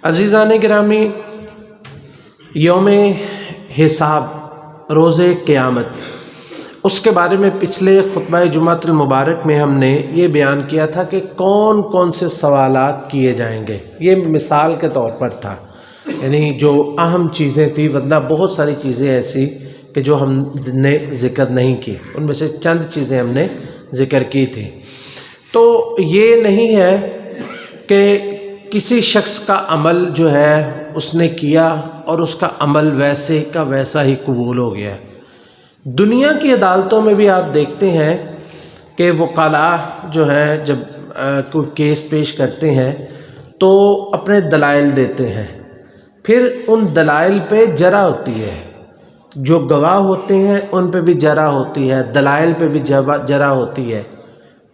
عزیزان گرامی، یوم حساب، روز قیامت، اس کے بارے میں پچھلے خطبہ جمعۃ المبارک میں ہم نے یہ بیان کیا تھا کہ کون کون سے سوالات کیے جائیں گے۔ یہ مثال کے طور پر تھا، یعنی جو اہم چیزیں تھیں، ورنہ بہت ساری چیزیں ایسی کہ جو ہم نے ذکر نہیں کی، ان میں سے چند چیزیں ہم نے ذکر کی تھی۔ تو یہ نہیں ہے کہ کسی شخص کا عمل جو ہے اس نے کیا اور اس کا عمل ویسے کا ویسا ہی قبول ہو گیا۔ دنیا کی عدالتوں میں بھی آپ دیکھتے ہیں کہ وکلاء جو ہے جب کوئی کیس پیش کرتے ہیں تو اپنے دلائل دیتے ہیں، پھر ان دلائل پہ جرح ہوتی ہے، جو گواہ ہوتے ہیں ان پہ بھی جرح ہوتی ہے، دلائل پہ بھی جرح ہوتی ہے۔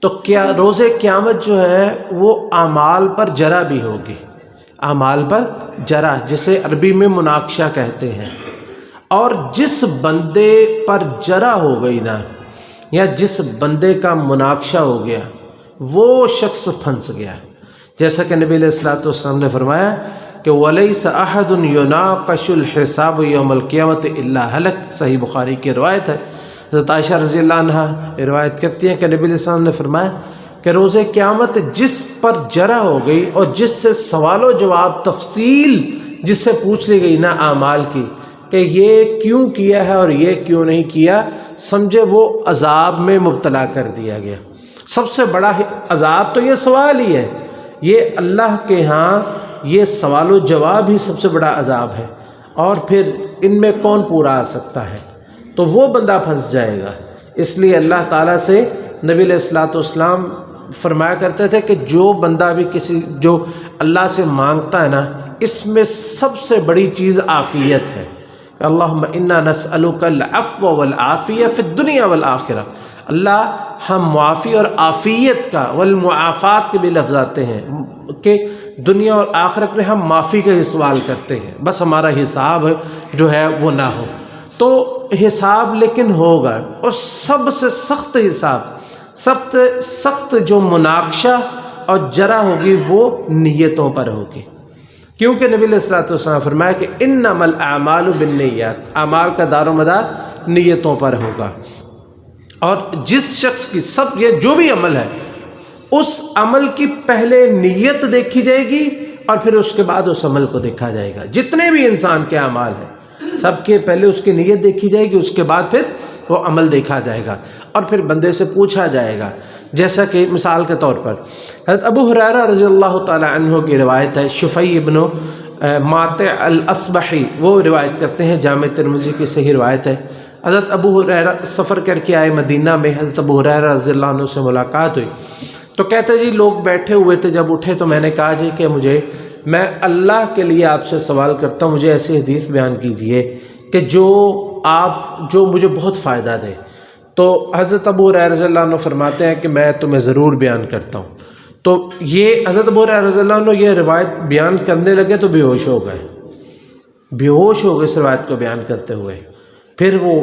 تو کیا روز قیامت جو ہے وہ اعمال پر جرح بھی ہوگی، اعمال پر جرح، جسے عربی میں مناقشہ کہتے ہیں۔ اور جس بندے پر جرح ہو گئی نا، یا جس بندے کا مناقشہ ہو گیا، وہ شخص پھنس گیا۔ جیسا کہ نبی علیہ الصلوۃ والسلام نے فرمایا کہ وَلَيْسَ أَحَدٌ يُنَاقَشُ الْحِسَابُ يَوْمَ الْقِيَامَةِ إِلَّا هَلَكَ، صحیح بخاری کی روایت ہے۔ حضرت عائشہ رضی اللہ عنہ روایت کرتی ہیں کہ نبی علیہ السلام نے فرمایا کہ روز قیامت جس پر جرح ہو گئی اور جس سے سوال و جواب تفصیل جس سے پوچھ لی گئی نا اعمال کی، کہ یہ کیوں کیا ہے اور یہ کیوں نہیں کیا، سمجھے وہ عذاب میں مبتلا کر دیا گیا۔ سب سے بڑا عذاب تو یہ سوال ہی ہے، یہ اللہ کے ہاں یہ سوال و جواب ہی سب سے بڑا عذاب ہے، اور پھر ان میں کون پورا آ سکتا ہے؟ تو وہ بندہ پھنس جائے گا۔ اس لیے اللہ تعالیٰ سے نبی علیہ الصلوۃ والسلام فرمایا کرتے تھے کہ جو بندہ بھی جو اللہ سے مانگتا ہے نا، اس میں سب سے بڑی چیز عافیت ہے۔ اللہم انا نسألک العفو والعافیہ فی الدنیا والآخرہ، اللہ ہم معافی اور عافیت کا، والمعافات کے بھی لفظ آتے ہیں کہ دنیا اور آخرت میں ہم معافی کا ہی سوال کرتے ہیں، بس ہمارا حساب جو ہے وہ نہ ہو۔ تو حساب لیکن ہوگا، اور سب سے سخت حساب، سخت جو مناقشہ اور جرح ہوگی وہ نیتوں پر ہوگی، کیونکہ نبی علیہ الصلوۃ والسلام فرمایا کہ انما الاعمال بالنیات، اعمال کا دار و مدار نیتوں پر ہوگا۔ اور جس شخص کی یہ جو بھی عمل ہے، اس عمل کی پہلے نیت دیکھی جائے گی اور پھر اس کے بعد اس عمل کو دیکھا جائے گا۔ جتنے بھی انسان کے اعمال ہیں سب کے پہلے اس کی نیت دیکھی جائے گی، اس کے بعد پھر وہ عمل دیکھا جائے گا، اور پھر بندے سے پوچھا جائے گا۔ جیسا کہ مثال کے طور پر حضرت ابو ہریرہ رضی اللہ تعالی عنہ کی روایت ہے، شفیع ابن ماطع الاصبحی وہ روایت کرتے ہیں، جامع ترمذی کی صحیح روایت ہے۔ حضرت ابو ہریرہ سفر کر کے آئے مدینہ میں، حضرت ابو ہریرہ رضی اللہ عنہ سے ملاقات ہوئی تو کہتے جی لوگ بیٹھے ہوئے تھے، جب اٹھے تو میں نے کہا جی کہ میں اللہ کے لیے آپ سے سوال کرتا ہوں، مجھے ایسی حدیث بیان کیجئے کہ جو مجھے بہت فائدہ دے۔ تو حضرت ابو ہریرہ رضی اللہ عنہ فرماتے ہیں کہ میں تمہیں ضرور بیان کرتا ہوں۔ تو یہ حضرت ابو ہریرہ رضی اللہ عنہ یہ روایت بیان کرنے لگے تو بے ہوش ہو گئے اس روایت کو بیان کرتے ہوئے۔ پھر وہ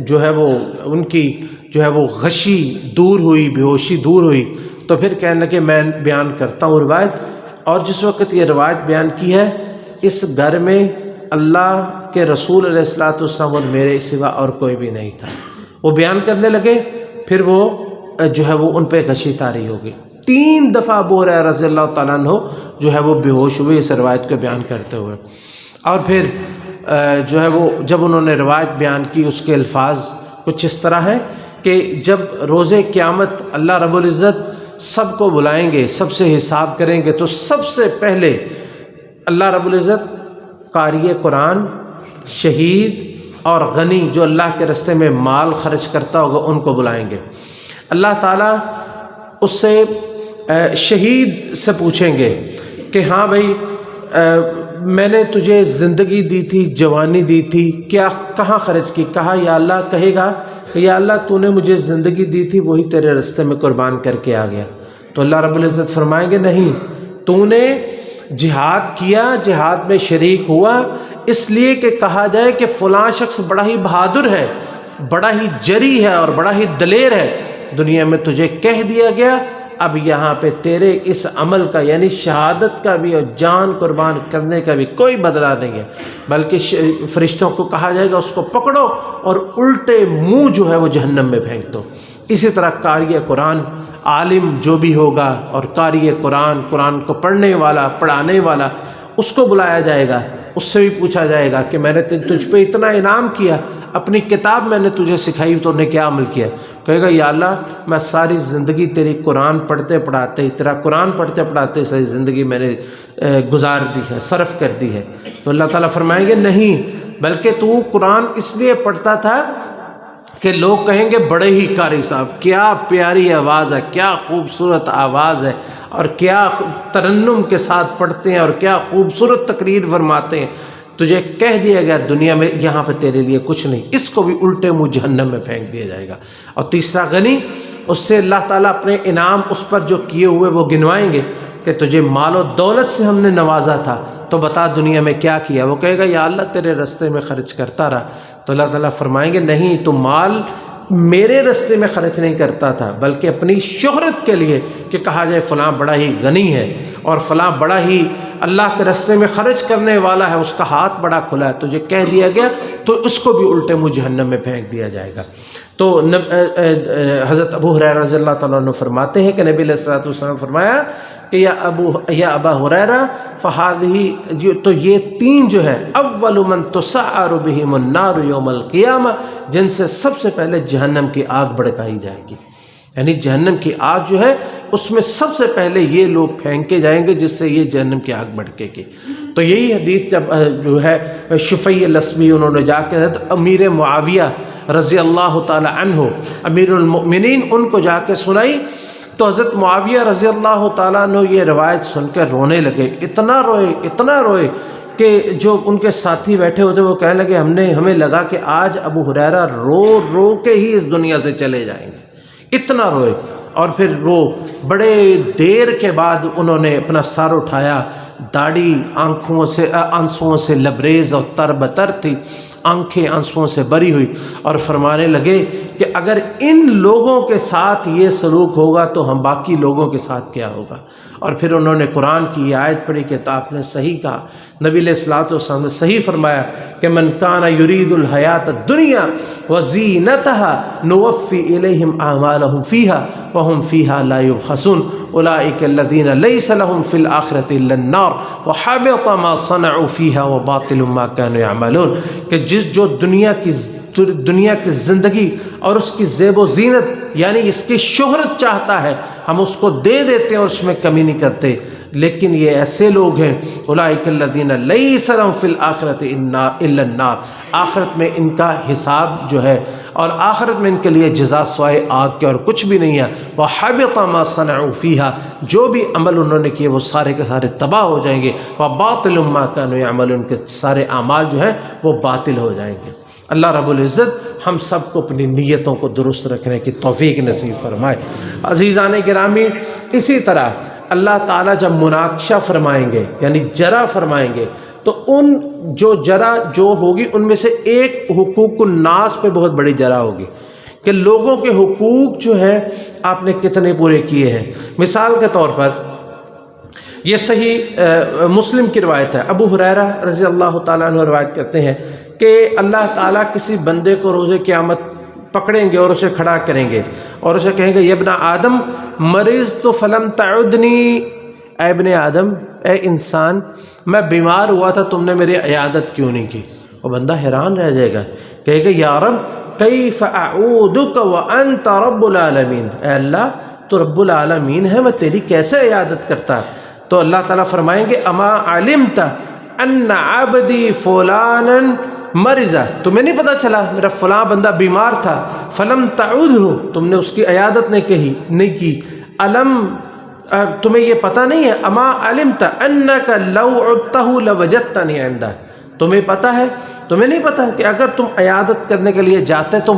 جو ہے وہ ان کی جو ہے وہ غشی دور ہوئی، بے ہوشی دور ہوئی، تو پھر کہنے لگے میں بیان کرتا ہوں روایت۔ اور جس وقت یہ روایت بیان کی ہے، اس گھر میں اللہ کے رسول علیہ الصلوۃ والسلام اور میرے سوا اور کوئی بھی نہیں تھا۔ وہ بیان کرنے لگے، پھر وہ جو ہے وہ ان پہ غشی طاری ہو گئی۔ 3 دفعہ ابو ہریرہ رضی اللہ تعالیٰ عنہ جو ہے وہ بے ہوش ہوئے اس روایت کو بیان کرتے ہوئے۔ اور پھر جو ہے وہ جب انہوں نے روایت بیان کی، اس کے الفاظ کچھ اس طرح ہیں کہ جب روز قیامت اللہ رب العزت سب کو بلائیں گے، سب سے حساب کریں گے، تو سب سے پہلے اللہ رب العزت قاری قرآن، شہید اور غنی جو اللہ کے راستے میں مال خرچ کرتا ہوگا ان کو بلائیں گے۔ اللہ تعالیٰ اس سے شہید سے پوچھیں گے کہ ہاں بھائی میں نے تجھے زندگی دی تھی، جوانی دی تھی، کیا کہاں خرچ کی؟ کہا یا اللہ، کہے گا کہ یا اللہ تو نے مجھے زندگی دی تھی وہی تیرے راستے میں قربان کر کے آ گیا۔ تو اللہ رب العزت فرمائیں گے نہیں، تو نے جہاد کیا، جہاد میں شریک ہوا، اس لیے کہ کہا جائے کہ فلاں شخص بڑا ہی بہادر ہے، بڑا ہی جری ہے اور بڑا ہی دلیر ہے، دنیا میں تجھے کہہ دیا گیا، اب یہاں پہ تیرے اس عمل کا یعنی شہادت کا بھی اور جان قربان کرنے کا بھی کوئی بدلہ نہیں ہے، بلکہ فرشتوں کو کہا جائے گا اس کو پکڑو اور الٹے منہ جو ہے وہ جہنم میں پھینک دو۔ اسی طرح قاری قرآن عالم جو بھی ہوگا اور قاری قرآن، قرآن کو پڑھنے والا، پڑھانے والا، اس کو بلایا جائے گا، اس سے بھی پوچھا جائے گا کہ میں نے تجھ پہ اتنا انعام کیا، اپنی کتاب میں نے تجھے سکھائی تو نے کیا عمل کیا؟ کہے گا یا اللہ میں ساری زندگی تیری قرآن پڑھتے پڑھاتے، تیرا قرآن پڑھتے پڑھاتے ساری زندگی میں نے گزار دی ہے، صرف کر دی ہے۔ تو اللہ تعالیٰ فرمائیں گے نہیں، بلکہ تو قرآن اس لیے پڑھتا تھا کہ لوگ کہیں گے بڑے ہی قاری صاحب، کیا پیاری آواز ہے، کیا خوبصورت آواز ہے، اور کیا ترنم کے ساتھ پڑھتے ہیں اور کیا خوبصورت تقریر فرماتے ہیں۔ تجھے کہہ دیا گیا دنیا میں یہاں پہ تیرے لیے کچھ نہیں، اس کو بھی الٹے منہ جہنم میں پھینک دیا جائے گا۔ اور تیسرا غنی، اس سے اللہ تعالیٰ اپنے انعام اس پر جو کیے ہوئے وہ گنوائیں گے کہ تجھے مال و دولت سے ہم نے نوازا تھا تو بتا دنیا میں کیا کیا؟ وہ کہے گا یا اللہ تیرے راستے میں خرچ کرتا رہا۔ تو اللہ تعالیٰ فرمائیں گے نہیں، تو مال میرے راستے میں خرچ نہیں کرتا تھا بلکہ اپنی شہرت کے لیے، کہ کہا جائے فلاں بڑا ہی غنی ہے اور فلاں بڑا ہی اللہ کے راستے میں خرچ کرنے والا ہے، اس کا ہاتھ بڑا کھلا ہے، تجھے کہہ دیا گیا تو اس کو بھی الٹے منہ جہنم میں پھینک دیا جائے گا۔ تو حضرت ابو ہریرہ رضی اللہ تعالیٰ عنہ فرماتے ہیں کہ نبی علیہ الصلوۃ والسلام نے فرمایا کہ یا ابا ہریرہ فہذہ، تو یہ تین جو ہے اول من تسعر بہم النار یوم القیامہ، جن سے سب سے پہلے جہنم کی آگ بھڑکائی جائے گی، یعنی جہنم کی آگ جو ہے اس میں سب سے پہلے یہ لوگ پھینکے جائیں گے جس سے یہ جہنم کی آگ بھڑکے گی۔ تو یہی حدیث جب جو ہے شفیع الاسمی انہوں نے جا کے حضرت امیر معاویہ رضی اللہ تعالی عنہ امیر المؤمنین ان کو جا کے سنائی، تو حضرت معاویہ رضی اللہ تعالیٰ عنہ یہ روایت سن کے رونے لگے، اتنا روئے کہ جو ان کے ساتھی بیٹھے ہوتے وہ کہنے لگے ہمیں لگا کہ آج ابو ہریرہ رو رو کے ہی اس دنیا سے چلے جائیں گے، اتنا روئے۔ اور پھر وہ بڑے دیر کے بعد انہوں نے اپنا سر اٹھایا، داڑھی آنسوؤں سے لبریز اور تر بتر تھی، آنکھیں آنسوؤں سے بری ہوئی، اور فرمانے لگے کہ اگر ان لوگوں کے ساتھ یہ سلوک ہوگا تو ہم باقی لوگوں کے ساتھ کیا ہوگا۔ اور پھر انہوں نے قرآن کی یہ آیت پڑھی کہ آپ نے صحیح کہا، نبی علیہ الصلوۃ والسلام نے صحیح فرمایا کہ من کان یرید الحیات الدنیا وزینتها نوفی الیہم اعمالہم فیہا وہم فیہا لا یبخسون اولئک الذین لیس لہم فی الآخرۃ الا النار وحبط ما صنعوا فیہا وباطل ما کانوا یعملون، کہ جو دنیا کی زندگی اور اس کی زیب و زینت یعنی اس کی شہرت چاہتا ہے ہم اس کو دے دیتے ہیں اور اس میں کمی نہیں کرتے، لیکن یہ ایسے لوگ ہیں اولئک الذین لیس لہم فی الآخرۃ الا النار، آخرت میں ان کا حساب جو ہے اور آخرت میں ان کے لیے جزا سوائے آگ کے اور کچھ بھی نہیں ہے، وحبط ما صنعوا فیہا، جو بھی عمل انہوں نے کیے وہ سارے کے سارے تباہ ہو جائیں گے، وباطل ما کانوا یعملون، کے سارے اعمال جو ہیں وہ باطل ہو جائیں گے۔ اللہ رب العزت ہم سب کو اپنی نیتوں کو درست رکھنے کی توفیق نصیب فرمائے۔ عزیزان گرامی، اسی طرح اللہ تعالیٰ جب مناقشہ فرمائیں گے یعنی جرا فرمائیں گے تو ان جو جرا جو ہوگی ان میں سے ایک حقوق الناس پہ بہت بڑی جرا ہوگی کہ لوگوں کے حقوق جو ہے آپ نے کتنے پورے کیے ہیں۔ مثال کے طور پر یہ صحیح مسلم کی روایت ہے، ابو ہریرہ رضی اللہ تعالیٰ عنہ روایت کرتے ہیں کہ اللہ تعالیٰ کسی بندے کو روز قیامت پکڑیں گے اور اسے کھڑا کریں گے اور اسے کہیں گے یا ابن آدم مرضت فلم تعدنی، اے ابن آدم، اے انسان، میں بیمار ہوا تھا تم نے میری عیادت کیوں نہیں کی؟ وہ بندہ حیران رہ جائے گا، کہے گا یا رب کیف اعودک وانت رب العالمین، اے اللہ تو رب العالمین ہے، میں تیری کیسے عیادت کرتا؟ تو اللہ تعالیٰ فرمائیں گے اما علمت ان عبدی فلانا مرضا، تمہیں نہیں پتہ چلا میرا فلاں بندہ بیمار تھا، فلم تعودہ، تم نے اس کی عیادت نہیں کی، علم تمہیں یہ پتہ نہیں ہے، اما علمت انک لو عدتہ لوجدتنی عندہ، تمہیں پتہ ہے، تمہیں نہیں پتہ کہ اگر تم عیادت کرنے کے لیے جاتے تو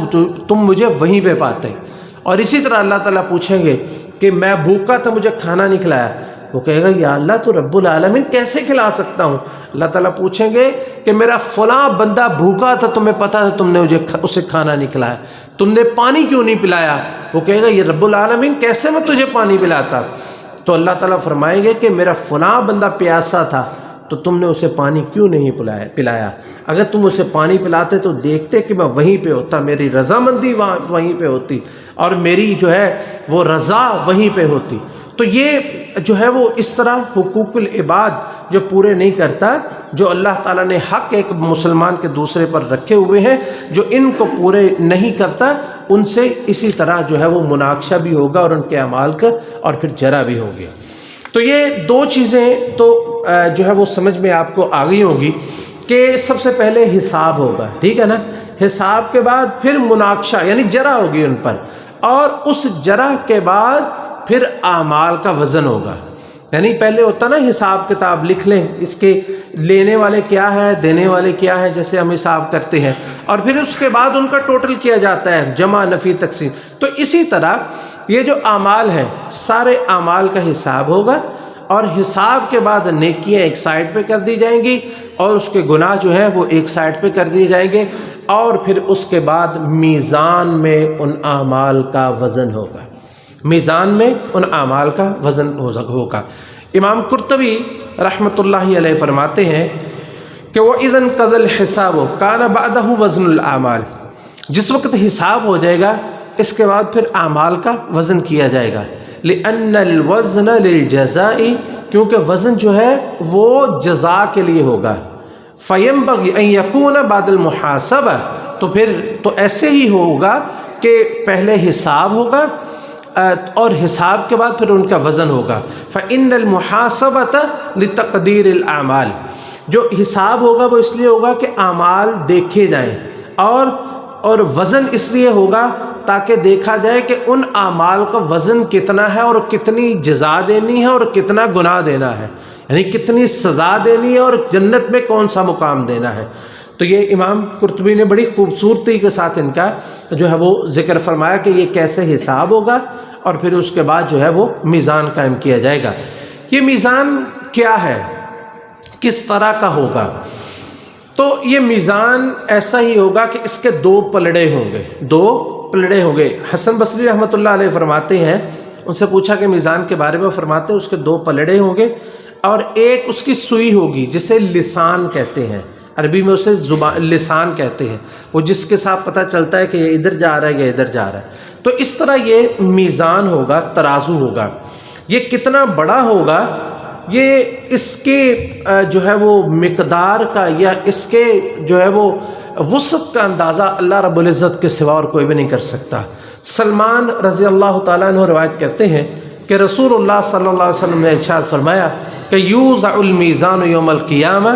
تم مجھے وہیں پہ پاتے۔ اور اسی طرح اللہ تعالیٰ پوچھیں گے کہ میں بھوکا تھا مجھے کھانا نہیں کھلایا، وہ کہے گا یا اللہ تو رب العالمین کیسے کھلا سکتا ہوں؟ اللہ تعالیٰ پوچھیں گے کہ میرا فلاں بندہ بھوکا تھا، تمہیں پتہ تھا، تم نے اسے کھانا نہیں کھلایا، تم نے پانی کیوں نہیں پلایا؟ وہ کہے گا یہ رب العالمین کیسے میں تجھے پانی پلاتا؟ تو اللہ تعالیٰ فرمائیں گے کہ میرا فلاں بندہ پیاسا تھا تو تم نے اسے پانی کیوں نہیں پلایا؟ اگر تم اسے پانی پلاتے تو دیکھتے کہ میں وہیں پہ ہوتا، میری رضامندی وہیں پہ ہوتی اور میری جو ہے وہ رضا وہیں پہ ہوتی۔ تو یہ جو ہے وہ اس طرح حقوق العباد جو پورے نہیں کرتا، جو اللہ تعالیٰ نے حق ایک مسلمان کے دوسرے پر رکھے ہوئے ہیں، جو ان کو پورے نہیں کرتا ان سے اسی طرح جو ہے وہ مناقشہ بھی ہوگا اور ان کے اعمال کا اور پھر جرا بھی ہوگی۔ تو یہ دو چیزیں تو جو ہے وہ سمجھ میں آپ کو آ گئی ہوں گی کہ سب سے پہلے حساب ہوگا، ٹھیک ہے نا، حساب کے بعد پھر مناقشہ یعنی جرا ہوگی ان پر، اور اس جرا کے بعد پھر اعمال کا وزن ہوگا۔ یعنی پہلے ہوتا نا حساب کتاب لکھ لیں، اس کے لینے والے کیا ہے، دینے والے کیا ہے، جیسے ہم حساب کرتے ہیں، اور پھر اس کے بعد ان کا ٹوٹل کیا جاتا ہے، جمع نفی تقسیم۔ تو اسی طرح یہ جو اعمال ہیں سارے اعمال کا حساب ہوگا، اور حساب کے بعد نیکیاں ایک سائڈ پہ کر دی جائیں گی اور اس کے گناہ جو ہیں وہ ایک سائڈ پہ کر دیے جائیں گے، اور پھر اس کے بعد میزان میں ان اعمال کا وزن ہوگا، میزان میں ان اعمال کا وزن ہوگا۔ امام قرطبی رحمۃ اللہ علیہ فرماتے ہیں کہ وَإِذَا انْقَضَى الْحِسَابُ كَانَ بَعْدَهُ وَزْنُ الْأَعْمَالِ، جس وقت حساب ہو جائے گا اس کے بعد پھر اعمال کا وزن کیا جائے گا، لِأَنَّ الْوَزْنَ لِلْجَزَاءِ، کیونکہ وزن جو ہے وہ جزا کے لیے ہوگا، فَيَنْبَغِي أَنْ يَكُونَ بَعْدَ الْمُحَاسَبَةِ، تو پھر تو ایسے ہی ہوگا کہ پہلے حساب ہوگا اور حساب کے بعد پھر ان کا وزن ہوگا۔ فَإِنَّ الْمُحَاسَبَةَ لِتَقْدِيرِ الْأَعْمَالِ، جو حساب ہوگا وہ اس لیے ہوگا کہ اعمال دیکھے جائیں، اور وزن اس لیے ہوگا تاکہ دیکھا جائے کہ ان اعمال کا وزن کتنا ہے اور کتنی جزا دینی ہے اور کتنا گناہ دینا ہے، یعنی کتنی سزا دینی ہے اور جنت میں کون سا مقام دینا ہے۔ تو یہ امام قرطبی نے بڑی خوبصورتی کے ساتھ ان کا جو ہے وہ ذکر فرمایا کہ یہ کیسے حساب ہوگا اور پھر اس کے بعد جو ہے وہ میزان قائم کیا جائے گا۔ یہ میزان کیا ہے، کس طرح کا ہوگا؟ تو یہ میزان ایسا ہی ہوگا کہ اس کے دو پلڑے ہوں گے، دو پلڑے ہوں گے۔ حسن بصری رحمۃ اللہ علیہ فرماتے ہیں، ان سے پوچھا کہ میزان کے بارے میں، فرماتے ہیں اس کے دو پلڑے ہوں گے اور ایک اس کی سوئی ہوگی جسے لسان کہتے ہیں، عربی میں اسے لسان کہتے ہیں، وہ جس کے ساتھ پتہ چلتا ہے کہ یہ ادھر جا رہا ہے یا ادھر جا رہا ہے۔ تو اس طرح یہ میزان ہوگا، ترازو ہوگا۔ یہ کتنا بڑا ہوگا، یہ اس کے جو ہے وہ مقدار کا یا اس کے جو ہے وہ وسعت کا اندازہ اللہ رب العزت کے سوا اور کوئی بھی نہیں کر سکتا۔ سلمان رضی اللہ تعالیٰ عنہ روایت کرتے ہیں کہ رسول اللہ صلی اللہ علیہ وسلم نے ارشاد فرمایا کہ یوضع المیزان یوم القیامہ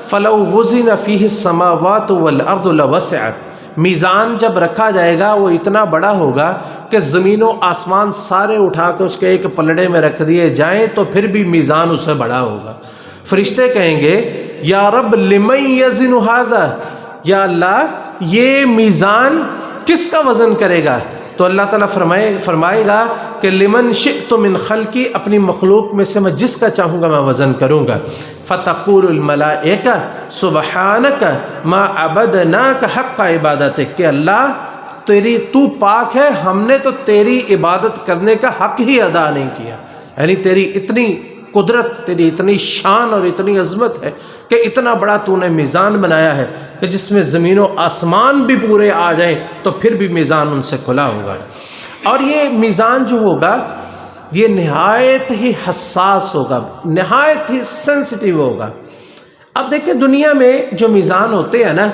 فلو وزن فیہ السماوات والارض لوسعت، میزان جب رکھا جائے گا وہ اتنا بڑا ہوگا کہ زمین و آسمان سارے اٹھا کے اس کے ایک پلڑے میں رکھ دیے جائیں تو پھر بھی میزان اس سے بڑا ہوگا۔ فرشتے کہیں گے یا رب لمن یزن ھذا، یا اللہ یہ میزان کس کا وزن کرے گا؟ تو اللہ تعالیٰ فرمائے گا کہ لمن شئت من خلقی، اپنی مخلوق میں سے میں جس کا چاہوں گا میں وزن کروں گا۔ فتقول الملائکہ سبحانک ما عبدناک حق عبادتک، کہ اللہ تو پاک ہے، ہم نے تو تیری عبادت کرنے کا حق ہی ادا نہیں کیا۔ یعنی تیری اتنی قدرت، تیری اتنی شان اور اتنی عظمت ہے کہ اتنا بڑا تو نے میزان بنایا ہے کہ جس میں زمین و آسمان بھی پورے آ جائیں تو پھر بھی میزان ان سے کھلا ہوگا۔ اور یہ میزان جو ہوگا یہ نہایت ہی حساس ہوگا، نہایت ہی سینسٹیو ہوگا۔ اب دیکھیں دنیا میں جو میزان ہوتے ہیں نا،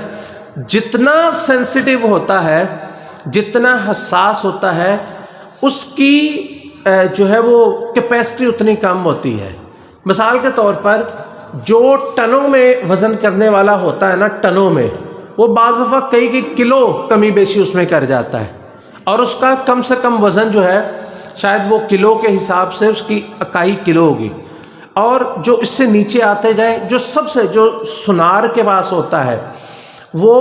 جتنا سینسٹیو ہوتا ہے، جتنا حساس ہوتا ہے، اس کی جو ہے وہ کیپیسٹی اتنی کم ہوتی ہے۔ مثال کے طور پر جو ٹنوں میں وزن کرنے والا ہوتا ہے نا، ٹنوں میں، وہ بعض دفعہ کئی کلو کمی بیشی اس میں کر جاتا ہے، اور اس کا کم سے کم وزن جو ہے شاید وہ کلو کے حساب سے اس کی اکائی کلو ہوگی، اور جو اس سے نیچے آتے جائیں، جو سب سے جو سنار کے پاس ہوتا ہے وہ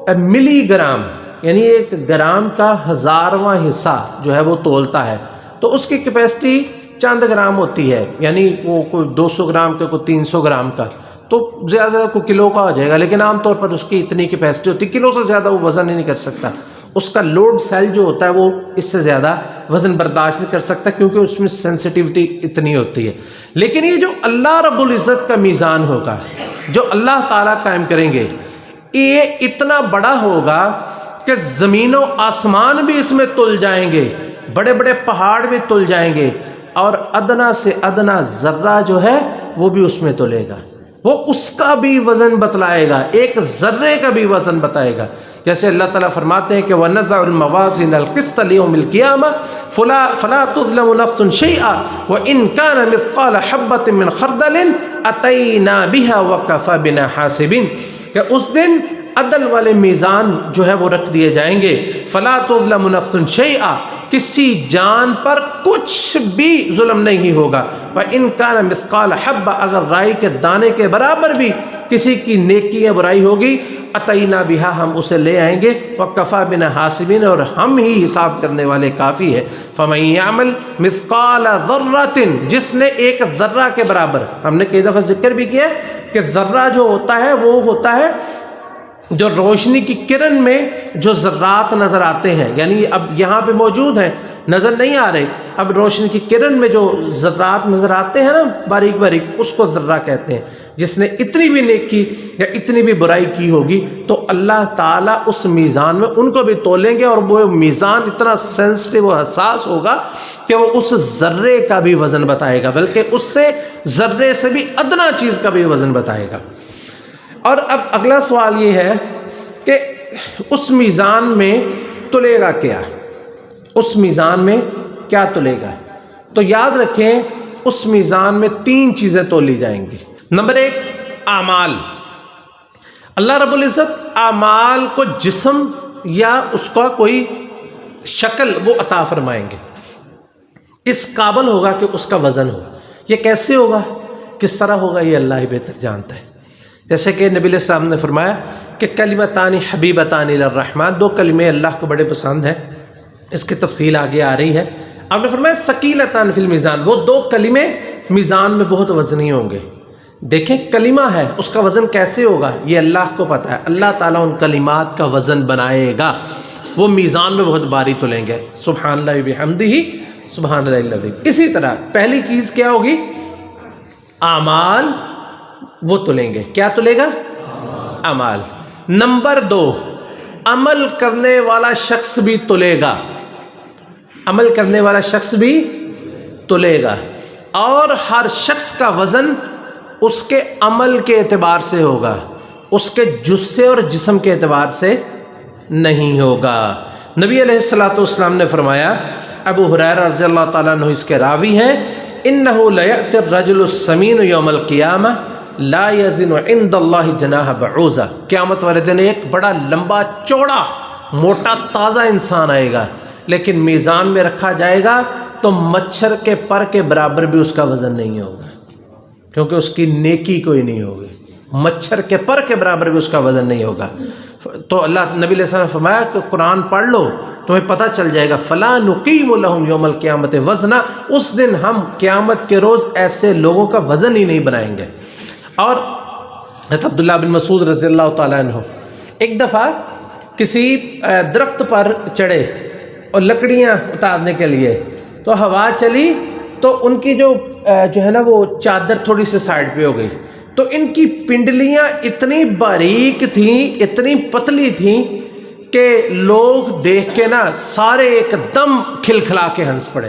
ملی گرام، یعنی ایک گرام کا 1000واں حصہ جو ہے وہ تولتا ہے، تو اس کی کیپیسٹی چند گرام ہوتی ہے، یعنی وہ کوئی 200 گرام کا، کوئی 300 گرام کا، تو زیادہ سے زیادہ کوئی کلو کا ہو جائے گا، لیکن عام طور پر اس کی اتنی کیپیسٹی ہوتی ہے، کلو سے زیادہ وہ وزن ہی نہیں کر سکتا، اس کا لوڈ سیل جو ہوتا ہے وہ اس سے زیادہ وزن برداشت نہیں کر سکتا، کیونکہ اس میں سینسٹیوٹی اتنی ہوتی ہے۔ لیکن یہ جو اللہ رب العزت کا میزان ہوگا، جو اللہ تعالیٰ قائم کریں گے، یہ اتنا بڑا ہوگا کہ زمین و آسمان بھی اس میں تل جائیں گے، بڑے بڑے پہاڑ بھی تل جائیں گے، اور ادنا سے ادنا ذرہ جو ہے وہ بھی اس میں تلے گا، وہ اس کا بھی وزن بتلائے گا، ایک ذرے کا بھی وزن بتائے گا۔ جیسے اللہ تعالیٰ فرماتے ہیں کہ وَنَضَعُ الْمَوَازِينَ الْقِسْطَ لِيَوْمِ الْقِيَامَةِ فَلَا تُظْلَمُ نَفْسٌ شَيْئًا وَإِنْ كَانَ مِثْقَالَ حَبَّةٍ مِّنْ خَرْدَلٍ أَتَيْنَا بِهَا وَكَفَىٰ بِنَا حَاسِبِينَ، کہ اس دن عدل والے میزان جو ہے وہ رکھ دیے جائیں گے۔ فَلَا تُظْلَمُ نَفْسٌ شَيْئًا، کسی جان پر کچھ بھی ظلم نہیں ہوگا۔ وَإِنْ كَانَ مِثْقَالَ حَبَّةٍ، اگر رائی کے دانے کے برابر بھی کسی کی نیکی یا برائی ہوگی، أَتَيْنَا بِهَا، ہم اسے لے آئیں گے، وَكَفَىٰ بِنَا حَاسِبِينَ، اور ہم ہی حساب کرنے والے کافی ہے۔ فَمَن يَعْمَلْ مِثْقَالَ ذَرَّةٍ، جس نے ایک ذرہ کے برابر، ہم نے کئی دفعہ ذکر بھی کیا کہ ذرہ جو ہوتا ہے وہ ہوتا ہے جو روشنی کی کرن میں جو ذرات نظر آتے ہیں، یعنی اب یہاں پہ موجود ہیں، نظر نہیں آ رہے، اب روشنی کی کرن میں جو ذرات نظر آتے ہیں نا باریک باریک، اس کو ذرہ کہتے ہیں۔ جس نے اتنی بھی نیکی یا اتنی بھی برائی کی ہوگی تو اللہ تعالیٰ اس میزان میں ان کو بھی تولیں گے، اور وہ میزان اتنا سینسٹیو و حساس ہوگا کہ وہ اس ذرے کا بھی وزن بتائے گا، بلکہ اس سے ذرے سے بھی ادنا چیز کا بھی وزن بتائے گا۔ اور اب اگلا سوال یہ ہے کہ اس میزان میں تلے گا کیا؟ اس میزان میں کیا تلے گا؟ تو یاد رکھیں اس میزان میں 3 چیزیں تولی جائیں گی۔ نمبر 1، اعمال۔ اللہ رب العزت اعمال کو جسم یا اس کا کوئی شکل وہ عطا فرمائیں گے، اس قابل ہوگا کہ اس کا وزن ہو۔ یہ کیسے ہوگا، کس طرح ہوگا، یہ اللہ ہی بہتر جانتا ہے۔ جیسے کہ نبی علیہ السلام نے فرمایا کہ کلمتان حبیبتان الی الرحمن، 2 کلمے اللہ کو بڑے پسند ہیں، اس کی تفصیل آگے آ رہی ہے۔ آپ نے فرمایا ثقیلتان فی المیزان، وہ 2 کلمے میزان میں بہت وزنی ہوں گے۔ دیکھیں کلمہ ہے، اس کا وزن کیسے ہوگا یہ اللہ کو پتہ ہے، اللہ تعالیٰ ان کلمات کا وزن بنائے گا، وہ میزان میں بہت باری تلیں گے۔ سبحان اللہ بحمدہ سبحان اللہ العظیم۔ اسی طرح پہلی چیز کیا ہوگی، اعمال وہ تلیں گے۔ کیا تلے گا؟ اعمال۔ نمبر 2، عمل کرنے والا شخص بھی تلے گا، عمل کرنے والا شخص بھی تلے گا، اور ہر شخص کا وزن اس کے عمل کے اعتبار سے ہوگا، اس کے جثے اور جسم کے اعتبار سے نہیں ہوگا۔ نبی علیہ الصلوۃ والسلام نے فرمایا، ابو ہریرہ رضی اللہ تعالیٰ عنہ اس کے راوی ہیں، انہ لیأتی الرجل السمین یوم القیامہ لا یزن عند اللہ جناح بعوضہ، قیامت والے دن ایک بڑا لمبا چوڑا موٹا تازہ انسان آئے گا، لیکن میزان میں رکھا جائے گا تو مچھر کے پر کے برابر بھی اس کا وزن نہیں ہوگا، کیونکہ اس کی نیکی کوئی نہیں ہوگی، مچھر کے پر کے برابر بھی اس کا وزن نہیں ہوگا۔ تو اللہ نبی علیہ السلام نے فرمایا کہ قرآن پڑھ لو تمہیں پتہ چل جائے گا، فَلَا نُقِيمُ لَهُمْ يَوْمَ الْقِيَامَةِ وَزْنًا، اس دن ہم قیامت کے روز ایسے لوگوں کا وزن ہی نہیں بنائیں گے۔ اور حضرت عبداللہ بن مسعود رضی اللہ تعالیٰ عنہ ایک دفعہ کسی درخت پر چڑھے اور لکڑیاں اتارنے کے لیے، تو ہوا چلی تو ان کی جو ہے نا وہ چادر تھوڑی سی سائڈ پہ ہو گئی، تو ان کی پنڈلیاں اتنی باریک تھیں، اتنی پتلی تھیں کہ لوگ دیکھ کے نا سارے ایک دم کھلکھلا کے ہنس پڑے،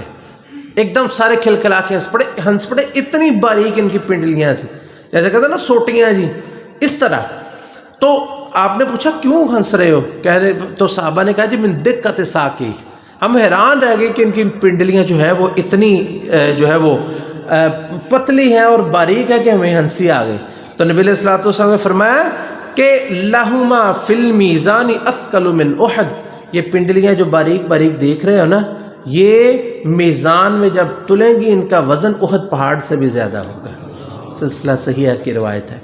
ایک دم سارے کھلکھلا کے ہنس پڑے، اتنی باریک ان کی پنڈلیاں تھیں، جیسے کہتے ہیں نا سوٹیاں جی، اس طرح۔ تو آپ نے پوچھا کیوں ہنس رہے ہو، تو صحابہ نے کہا جی من دقت ساقی، ہم حیران رہ گئے کہ ان کی پنڈلیاں جو ہے وہ اتنی جو ہے وہ پتلی ہیں اور باریک ہے کہ ہمیں ہنسی آ گئی۔ تو نبی علیہ الصلوۃ والسلام نے فرمایا کہ لہما فی المیزان اثقل من احد، یہ پنڈلیاں جو باریک باریک دیکھ رہے ہو نا، یہ میزان میں جب تلیں گی ان کا وزن احد پہاڑ سے بھی زیادہ ہوگا۔ سلسلہ صحیحہ کی روایت ہے،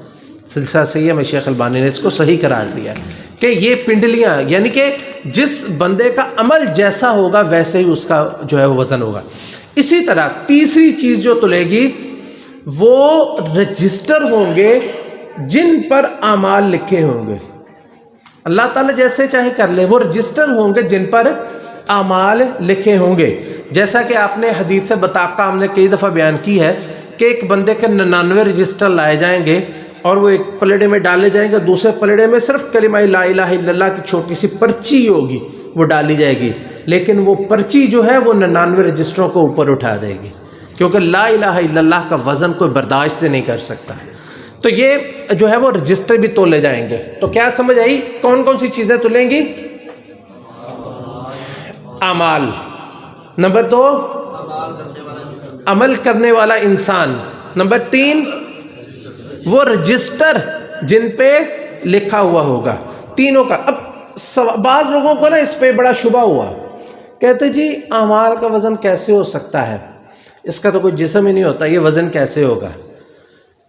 سلسلہ صحیحہ میں شیخ البانی نے اس کو صحیح قرار دیا کہ یہ پنڈلیاں، یعنی کہ جس بندے کا عمل جیسا ہوگا ویسے ہی اس کا جو ہے وہ وزن ہوگا۔ اسی طرح تیسری چیز جو تلے گی وہ رجسٹر ہوں گے جن پر اعمال لکھے ہوں گے. اللہ تعالیٰ جیسے چاہے کر لے، وہ رجسٹر ہوں گے جن پر اعمال لکھے ہوں گے. جیسا کہ آپ نے حدیث بطاقہ ہم نے کئی دفعہ بیان کی ہے کہ ایک بندے کے 99 رجسٹر لائے جائیں گے اور وہ ایک پلڑے میں ڈالے جائیں گے، دوسرے پلڑے میں صرف کلمہ لا الہ الا اللہ کی چھوٹی سی پرچی ہوگی وہ ڈالی جائے گی، لیکن وہ پرچی جو ہے وہ 99 رجسٹروں کو اوپر اٹھا دے گی، کیونکہ لا الہ الا اللہ کا وزن کوئی برداشت نہیں کر سکتا. تو یہ جو ہے وہ رجسٹر بھی تولے جائیں گے. تو کیا سمجھ آئی کون کون سی چیزیں تلیں گی؟ اعمال. نمبر 2 عمل کرنے والا انسان. نمبر 3 وہ رجسٹر جن پہ لکھا ہوا ہوگا. تینوں کا. اب بعض لوگوں کو نا اس پہ بڑا شبہ ہوا، کہتے جی اعمال کا وزن کیسے ہو سکتا ہے، اس کا تو کوئی جسم ہی نہیں ہوتا، یہ وزن کیسے ہوگا؟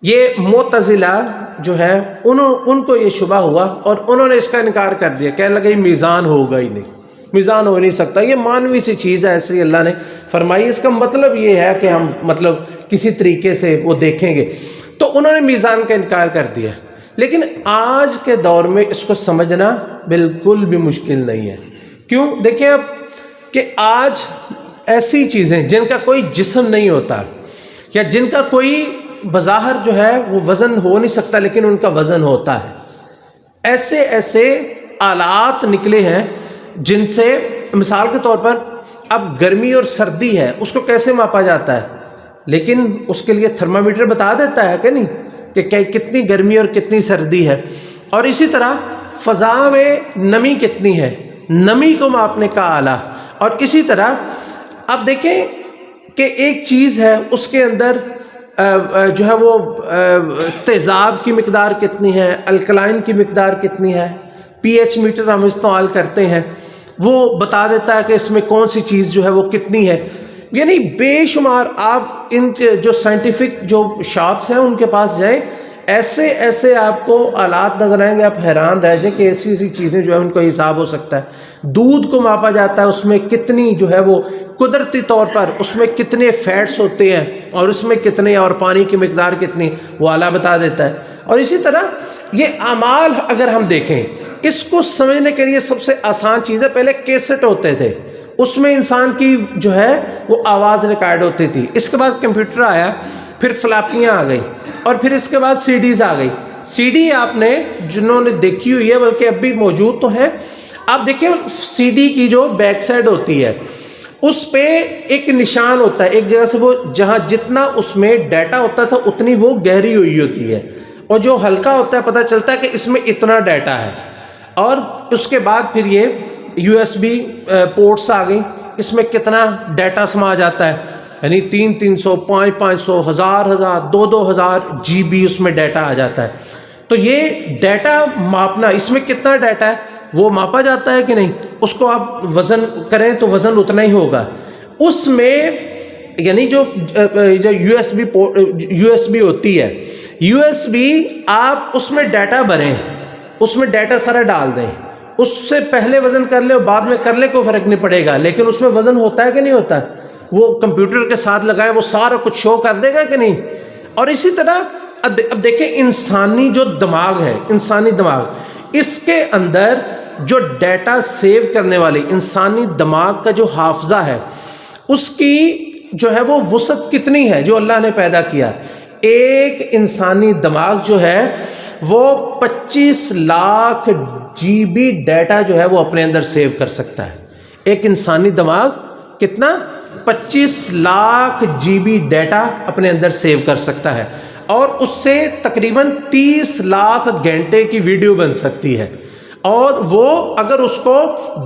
یہ معتزلہ جو ہے ان کو یہ شبہ ہوا اور انہوں نے اس کا انکار کر دیا، کہنے لگے یہ میزان ہوگا ہی نہیں، میزان ہو نہیں سکتا، یہ مانوی سی چیز ہے، ایسے ہی اللہ نے فرمائی، اس کا مطلب یہ ہے کہ ہم مطلب کسی طریقے سے وہ دیکھیں گے. تو انہوں نے میزان کا انکار کر دیا. لیکن آج کے دور میں اس کو سمجھنا بالکل بھی مشکل نہیں ہے. کیوں؟ دیکھیں اب کہ آج ایسی چیزیں جن کا کوئی جسم نہیں ہوتا یا جن کا کوئی بظاہر جو ہے وہ وزن ہو نہیں سکتا لیکن ان کا وزن ہوتا ہے، ایسے ایسے آلات نکلے ہیں جن سے مثال کے طور پر اب گرمی اور سردی ہے، اس کو کیسے ماپا جاتا ہے، لیکن اس کے لیے تھرمامیٹر بتا دیتا ہے کہ نہیں کہ کتنی گرمی اور کتنی سردی ہے. اور اسی طرح فضا میں نمی کتنی ہے، نمی کو ماپنے کا آلہ. اور اسی طرح اب دیکھیں کہ ایک چیز ہے اس کے اندر جو ہے وہ تیزاب کی مقدار کتنی ہے، الکلائن کی مقدار کتنی ہے، پی ایچ میٹر ہم استعمال کرتے ہیں، وہ بتا دیتا ہے کہ اس میں کون سی چیز جو ہے وہ کتنی ہے. یعنی بے شمار آپ ان جو سائنٹیفک جو شاپس ہیں ان کے پاس جائیں، ایسے ایسے آپ کو آلات نظر آئیں گے، آپ حیران رہ جائیں کہ ایسی ایسی چیزیں جو ہے ان کا حساب ہو سکتا ہے. دودھ کو ماپا جاتا ہے، اس میں کتنی جو ہے وہ قدرتی طور پر اس میں کتنے فیٹس ہوتے ہیں اور اس میں کتنے، اور پانی کی مقدار کتنی، وہ آلہ بتا دیتا ہے. اور اسی طرح یہ اعمال اگر ہم دیکھیں، اس کو سمجھنے کے لیے سب سے آسان چیز ہے، پہلے کیسٹ ہوتے تھے، اس میں انسان کی جو ہے وہ آواز ریکارڈ ہوتی تھی. اس کے بعد کمپیوٹر آیا، پھر فلاپیاں آ گئی، اور پھر اس کے بعد سی ڈیز آ گئی. سی ڈی آپ نے جنہوں نے دیکھی ہوئی ہے، بلکہ اب بھی موجود تو ہیں، آپ دیکھیں سی ڈی کی جو بیک سائڈ ہوتی ہے اس پہ ایک نشان ہوتا ہے، ایک جگہ سے وہ جہاں جتنا اس میں ڈیٹا ہوتا تھا اتنی وہ گہری ہوئی ہوتی ہے، اور جو ہلکا ہوتا ہے پتہ چلتا ہے کہ اس میں اتنا ڈیٹا ہے. اور اس کے بعد پھر یہ یو ایس بی پورٹس آ گئی، اس میں کتنا ڈیٹا سما جاتا ہے، یعنی 300 500 1000 2000 جی بی اس میں ڈیٹا آ جاتا ہے. تو یہ ڈیٹا ماپنا، اس میں کتنا ڈیٹا ہے وہ ماپا جاتا ہے کہ نہیں، اس کو آپ وزن کریں تو وزن اتنا ہی ہوگا. اس میں یعنی جو یو ایس بی ہوتی ہے، یو ایس بی آپ اس میں ڈیٹا بھریں، اس میں ڈیٹا سارا ڈال دیں، اس سے پہلے وزن کر لے اور بعد میں کر لے کوئی فرق نہیں پڑے گا، لیکن اس میں وزن ہوتا ہے کہ نہیں ہوتا، وہ کمپیوٹر کے ساتھ لگائے وہ سارا کچھ شو کر دے گا کہ نہیں. اور اسی طرح اب دیکھیں انسانی جو دماغ ہے، انسانی دماغ، اس کے اندر جو ڈیٹا سیو کرنے والی انسانی دماغ کا جو حافظہ ہے، اس کی جو ہے وہ وسعت کتنی ہے جو اللہ نے پیدا کیا. ایک انسانی دماغ جو ہے وہ 25 لاکھ جی بی ڈیٹا جو ہے وہ اپنے اندر سیو کر سکتا ہے. ایک انسانی دماغ کتنا؟ 25 لاکھ جی بی ڈیٹا اپنے اندر سیو کر سکتا ہے، اور اس سے تقریباً 30 لاکھ گھنٹے کی ویڈیو بن سکتی ہے. اور وہ اگر اس کو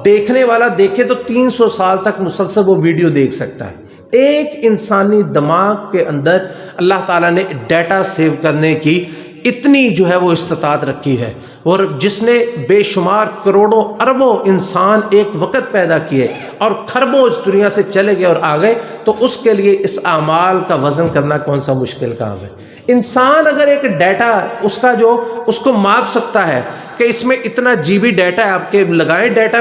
دیکھنے والا دیکھے تو 300 سال تک مسلسل وہ ویڈیو دیکھ سکتا ہے. ایک انسانی دماغ کے اندر اللہ تعالیٰ نے ڈیٹا سیو کرنے کی اتنی جو ہے وہ استطاعت رکھی ہے. اور جس نے بے شمار کروڑوں اربوں انسان ایک وقت پیدا کیے اور کھربوں اس دنیا سے چلے گئے اور آ گئے، تو اس کے لیے اس اعمال کا وزن کرنا کون سا مشکل کام ہے. انسان اگر ایک ڈیٹا اس کا جو اس کو ماپ سکتا ہے کہ اس میں اتنا جی بی ڈیٹا ہے، آپ کے لگائیں ڈیٹا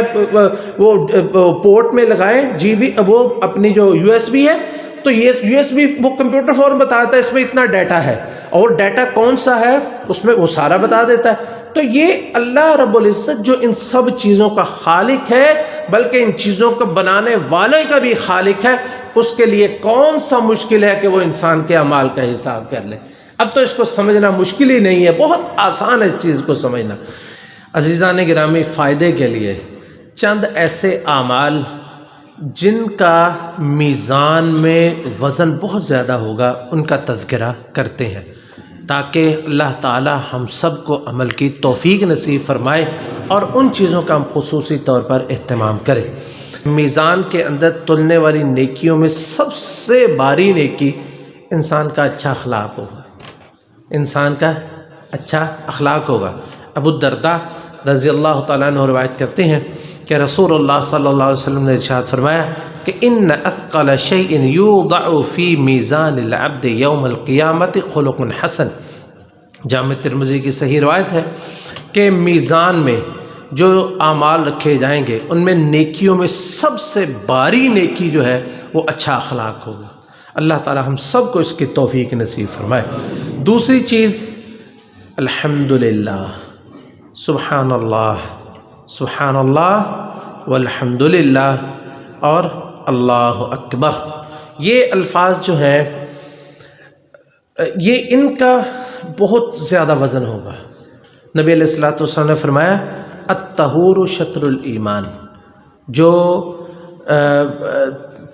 وہ پورٹ میں لگائیں جی بی، وہ اپنی جو یو ایس بی ہے تو یہ یو ایس بی وہ کمپیوٹر فوراً بتاتا ہے اس میں اتنا ڈیٹا ہے، اور ڈیٹا کون سا ہے اس میں وہ سارا بتا دیتا ہے۔ تو یہ اللہ رب العزت جو ان سب چیزوں کا خالق ہے، بلکہ ان چیزوں کو بنانے والے کا بھی خالق ہے، اس کے لیے کون سا مشکل ہے کہ وہ انسان کے اعمال کا حساب کر لے۔ اب تو اس کو سمجھنا مشکل ہی نہیں ہے، بہت آسان ہے اس چیز کو سمجھنا۔ عزیزان گرامی، فائدے کے لیے چند ایسے اعمال جن کا میزان میں وزن بہت زیادہ ہوگا ان کا تذکرہ کرتے ہیں، تاکہ اللہ تعالی ہم سب کو عمل کی توفیق نصیب فرمائے اور ان چیزوں کا ہم خصوصی طور پر اہتمام کریں۔ میزان کے اندر تلنے والی نیکیوں میں سب سے باری نیکی انسان کا اچھا اخلاق ہوگا، انسان کا اچھا اخلاق ہوگا۔ ابو الدرداء رضی اللہ تعالیٰ عنہ روایت کرتے ہیں کہ رسول اللہ صلی اللہ علیہ وسلم نے ارشاد فرمایا کہ ان اثقل شیء یوضع فی میزان العبد یوم القیامت خلق حسن۔ جامع ترمذی کی صحیح روایت ہے کہ میزان میں جو اعمال رکھے جائیں گے ان میں نیکیوں میں سب سے باری نیکی جو ہے وہ اچھا اخلاق ہوگا۔ اللہ تعالی ہم سب کو اس کی توفیق نصیب فرمائے۔ دوسری چیز الحمدللہ، سبحان اللہ والحمدللہ اور اللہ اکبر، یہ الفاظ جو ہیں یہ ان کا بہت زیادہ وزن ہوگا۔ نبی علیہ الصلوۃ والسلام نے فرمایا الطہور شطر الایمان، جو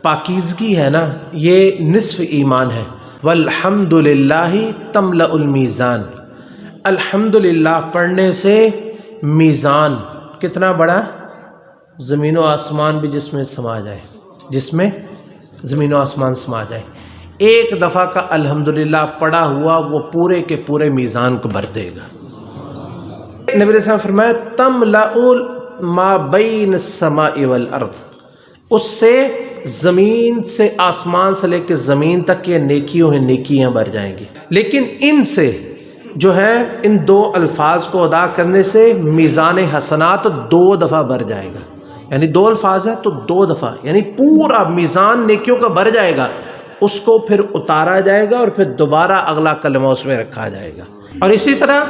پاکیزگی ہے نا یہ نصف ایمان ہے۔ والحمدللہ تملأ المیزان، الحمدللہ پڑھنے سے میزان کتنا بڑا، زمین و آسمان بھی جس میں سما جائے، جس میں زمین و آسمان سما جائے، ایک دفعہ کا الحمدللہ پڑھا ہوا وہ پورے کے پورے میزان کو بھر دے گا۔ نبی علیہ السلام فرمایا تملأ ما بین السماء والارض، اس سے زمین سے آسمان سے لے کے زمین تک یہ نیکیوں ہیں، نیکیاں بھر جائیں گی۔ لیکن ان سے جو ہے ان دو الفاظ کو ادا کرنے سے میزان حسنات 2 دفعہ بھر جائے گا، یعنی 2 الفاظ ہے تو 2 دفعہ، یعنی پورا میزان نیکیوں کا بھر جائے گا، اس کو پھر اتارا جائے گا اور پھر دوبارہ اگلا کلمہ اس میں رکھا جائے گا۔ اور اسی طرح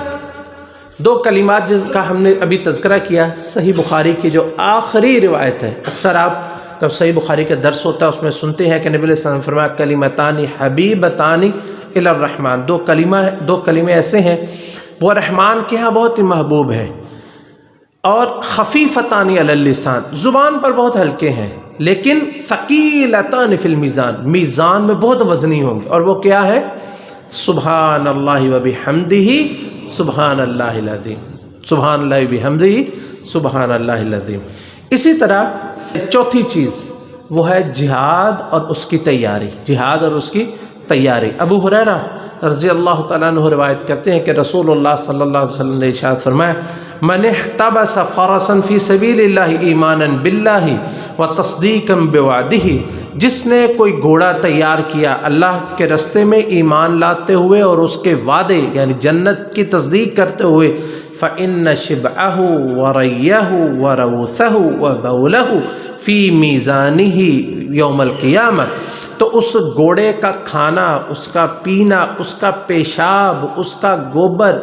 2 کلمات جن کا ہم نے ابھی تذکرہ کیا، صحیح بخاری کی جو آخری روایت ہے، اکثر آپ جب صحیح بخاری کا درس ہوتا ہے اس میں سنتے ہیں کہ نبی علیہ السلام نے فرمایا کلمتان حبیبتان الی الرحمن، 2 کلمے ایسے ہیں وہ رحمان کے ہاں بہت ہی محبوب ہیں، اور خفیفتان علی اللسان، زبان پر بہت ہلکے ہیں، لیکن ثقیلتان فی المیزان، میزان میں بہت وزنی ہوں گے، اور وہ کیا ہے؟ سبحان اللہ و بحمدہ سبحان اللہ العظیم، سبحان اللہ و بحمدہ سبحان اللہ العظیم۔ اسی طرح چوتھی چیز وہ ہے جہاد اور اس کی تیاری، جہاد اور اس کی تیاری۔ ابو ہریرہ رضی اللہ تعالیٰ عنہ روایت کرتے ہیں کہ رسول اللہ صلی اللہ علیہ وسلم نے ارشاد فرمایا من احتبس فرسا فی سبیل اللہ ایمانا باللہ وتصدیقا بوعدہ، جس نے کوئی گھوڑا تیار کیا اللہ کے رستے میں ایمان لاتے ہوئے اور اس کے وعدے یعنی جنت کی تصدیق کرتے ہوئے، فإن شبعہ وريہ وروثہ وبولہ فی میزانہ یوم القیامہ، تو اس گھوڑے کا کھانا، اس کا پینا، اس کا پیشاب، اس کا گوبر،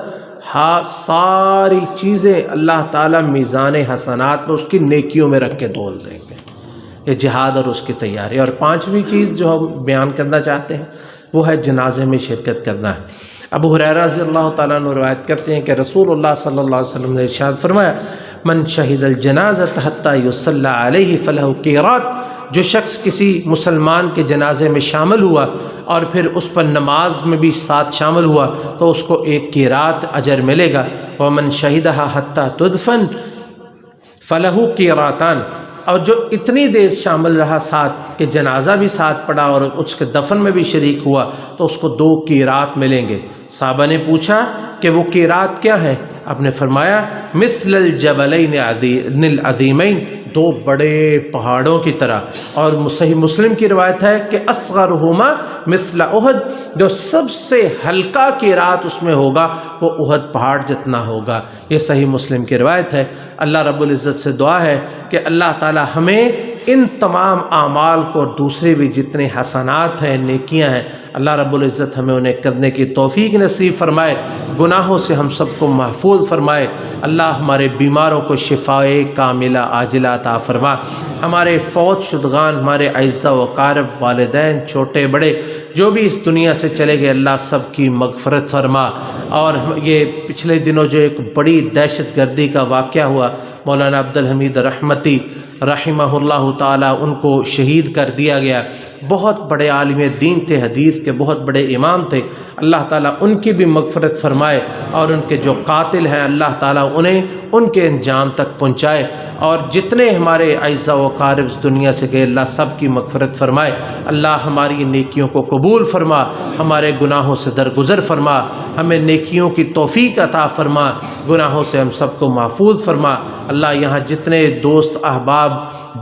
ساری چیزیں اللہ تعالیٰ میزان حسنات میں اس کی نیکیوں میں رکھ کے تول دیں گے۔ یہ جہاد اور اس کی تیاری۔ اور 5ویں چیز جو ہم بیان کرنا چاہتے ہیں وہ ہے جنازے میں شرکت کرنا ہے۔ ابو ہریرہ رضی اللہ تعالیٰ عنہ روایت کرتے ہیں کہ رسول اللہ صلی اللہ علیہ وسلم نے ارشاد فرمایا من شہد الجنازۃ حتی یصلی علیہ فلہ قیراط، جو شخص کسی مسلمان کے جنازے میں شامل ہوا اور پھر اس پر نماز میں بھی ساتھ شامل ہوا تو اس کو 1 قیراط اجر ملے گا۔ ومن شہدہا حتی تدفن فلہ قیراطان، اور جو اتنی دیر شامل رہا ساتھ کہ جنازہ بھی ساتھ پڑا اور اس کے دفن میں بھی شریک ہوا تو اس کو 2 قیراط ملیں گے۔ صحابہ نے پوچھا کہ وہ قیراط کیا ہے؟ آپ نے فرمایا مثل الجبلین العظیمین، دو بڑے پہاڑوں کی طرح، اور صحیح مسلم کی روایت ہے کہ اصغرہما مثل احد، جو سب سے ہلکا کی رات اس میں ہوگا وہ احد پہاڑ جتنا ہوگا۔ یہ صحیح مسلم کی روایت ہے۔ اللہ رب العزت سے دعا ہے کہ اللہ تعالی ہمیں ان تمام اعمال کو اور دوسرے بھی جتنے حسنات ہیں، نیکیاں ہیں، اللہ رب العزت ہمیں انہیں کرنے کی توفیق نصیب فرمائے، گناہوں سے ہم سب کو محفوظ فرمائے۔ اللہ ہمارے بیماروں کو شفائے کاملہ عاجلہ عطا فرما، ہمارے فوت شدگان، ہمارے اعزاء و اقارب، والدین، چھوٹے بڑے جو بھی اس دنیا سے چلے گئے، اللہ سب کی مغفرت فرما۔ اور یہ پچھلے دنوں جو ایک بڑی دہشت گردی کا واقعہ ہوا، مولانا عبدالحمید رحمتی رحمہ اللہ تعالی، ان کو شہید کر دیا گیا۔ بہت بڑے عالم دین تھے، حدیث کے بہت بڑے امام تھے، اللہ تعالیٰ ان کی بھی مغفرت فرمائے، اور ان کے جو قاتل ہیں اللہ تعالیٰ انہیں ان کے انجام تک پہنچائے، اور جتنے ہمارے اعزاء و اقارب اس دنیا سے گئے اللہ سب کی مغفرت فرمائے۔ اللہ ہماری نیکیوں کو قبول فرما، ہمارے گناہوں سے درگزر فرما، ہمیں نیکیوں کی توفیق عطا فرما، گناہوں سے ہم سب کو محفوظ فرما۔ اللہ یہاں جتنے دوست احباب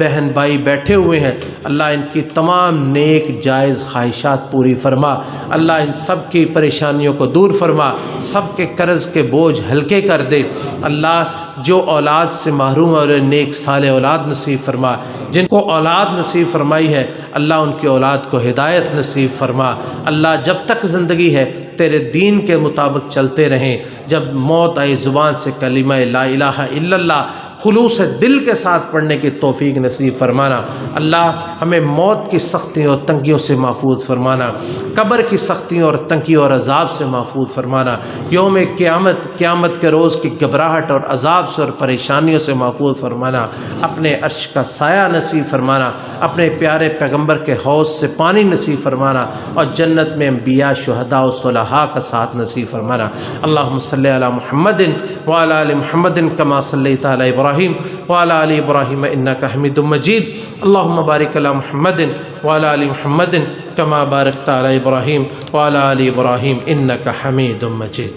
بہن بھائی بیٹھے ہوئے ہیں، اللہ ان کی تمام نیک جائز خواہشات پوری فرما، اللہ ان سب کی پریشانیوں کو دور فرما، سب کے قرض کے بوجھ ہلکے کر دے۔ اللہ جو اولاد سے محروم اور نیک صالح اولاد نصیب فرما، جن کو اولاد نصیب فرمائی ہے اللہ ان کی اولاد کو ہدایت نصیب فرما۔ اللہ جب تک زندگی ہے تیرے دین کے مطابق چلتے رہیں، جب موت آئی زبان سے کلمہ لا الہ الا اللہ خلوص دل کے ساتھ پڑھنے کی توفیق نصیب فرمانا۔ اللہ ہمیں موت کی سختیوں اور تنگیوں سے محفوظ فرمانا، قبر کی سختیوں اور تنگیوں اور عذاب سے محفوظ فرمانا، یوم قیامت کے روز کی گھبراہٹ اور عذاب سے اور پریشانیوں سے محفوظ فرمانا، اپنے عرش کا سایہ نصیب فرمانا، اپنے پیارے پیغمبر کے حوض سے پانی نصیب فرمانا، اور جنت میں انبیاء، شہداء و صلحاء کا ساتھ نصیب فرمانا۔ اللہم صلی علی محمد وعلی آل محمد کما صلیت علی ابراہیم وعلی آل ابراہیم انک حمید مجید۔ اللہم بارک علی محمد وعلی آل محمد کما بارکت علی ابراہیم وعلی آل ابراہیم انک حمید مجید۔